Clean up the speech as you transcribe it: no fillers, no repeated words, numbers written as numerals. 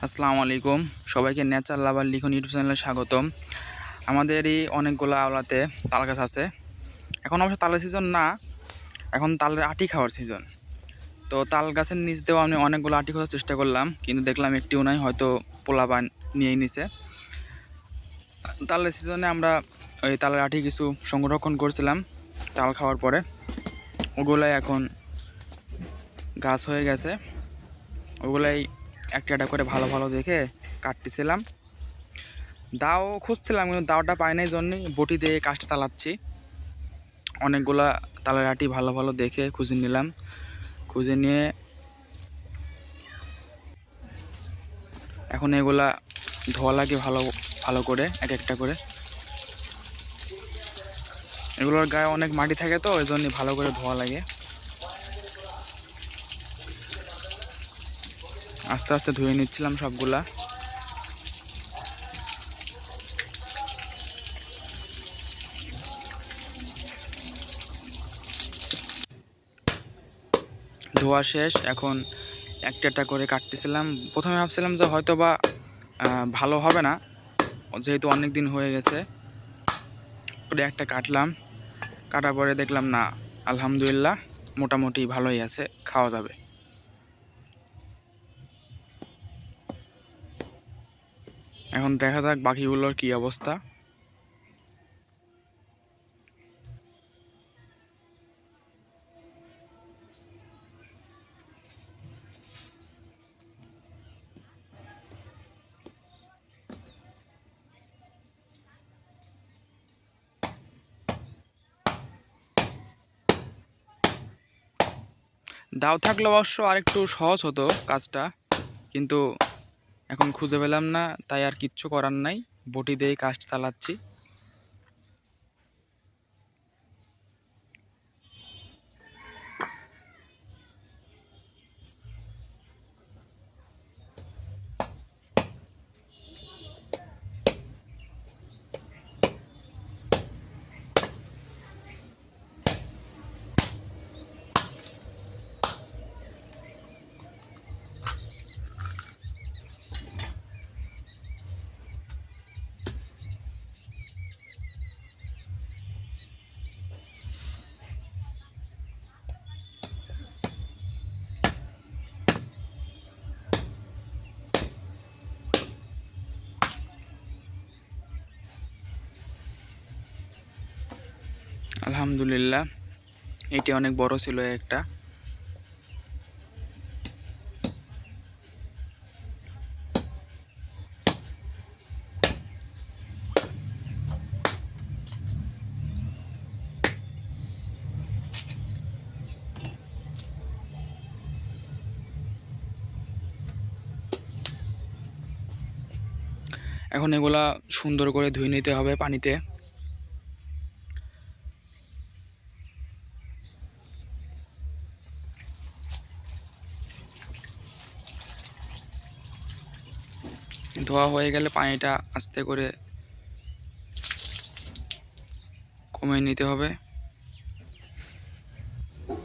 আসসালামু আলাইকুম সবাইকে নেচার লাভার লিখন ইউটিউব চ্যানেলে স্বাগতম। আমাদেরই অনেকগুলো আওলাতে তাল গাছ আছে। এখন অবশ্য তালের সিজন না, এখন তালের আটি খাওয়ার সিজন। তো তাল গাছের নিচ দিয়েও আমি অনেকগুলো আটি খোঁজার চেষ্টা করলাম, কিন্তু দেখলাম একটিও নাই, হয়তো পোলাপান নিয়েই নিছে। তালের সিজনে আমরা ওই তালের আটি কিছু সংরক্ষণ করছিলাম তাল খাওয়ার পরে, ওগুলাই এখন গাছ হয়ে গেছে। ওগুলাই একটা একটা করে ভালো ভালো দেখে কাটতেছিলাম। দাও খুঁজছিলাম, কিন্তু দাওটা পাই নাই, জন্যই বটি দিয়ে কাজটা চালাচ্ছি। অনেকগুলা তালের আটি ভালো ভালো দেখে খুঁজে নিলাম। খুঁজে নিয়ে এখন এগুলা ধোয়া লাগে ভালো ভালো করে, এক একটা করে। এগুলোর গায়ে অনেক মাটি থাকে, তো ওই জন্যই ভালো করে ধোয়া লাগে। আস্তে আস্তে ধুয়ে নিচ্ছিলাম সবগুলা। ধোয়া শেষ, এখন একটা একটা করে কাটতেছিলাম। প্রথমে ভাবছিলাম যে হয়তো বা ভালো হবে না, যেহেতু অনেক দিন হয়ে গেছে। পরে একটা কাটলাম, কাটার পরে দেখলাম না, আলহামদুলিল্লাহ মোটামুটি ভালোই আছে, খাওয়া যাবে। এখন দেখা যাক বাকিগুলোর কি অবস্থা। দাও থাকলে অবশ্য আরেকটু সহজ হতো কাজটা, কিন্তু এখন খুঁজে পেলাম না, তাই আর কিচ্ছু করার নাই, বটি দিয়েই কাজ চালাচ্ছি। আলহামদুলিল্লাহ, এটি অনেক বড় ছিল একটা। এখন এগুলা সুন্দর করে ধুয়ে নিতে হবে পানিতে। ধোয়া হয়ে গেলে পানিটা আস্তে করে কমিয়ে নিতে হবে।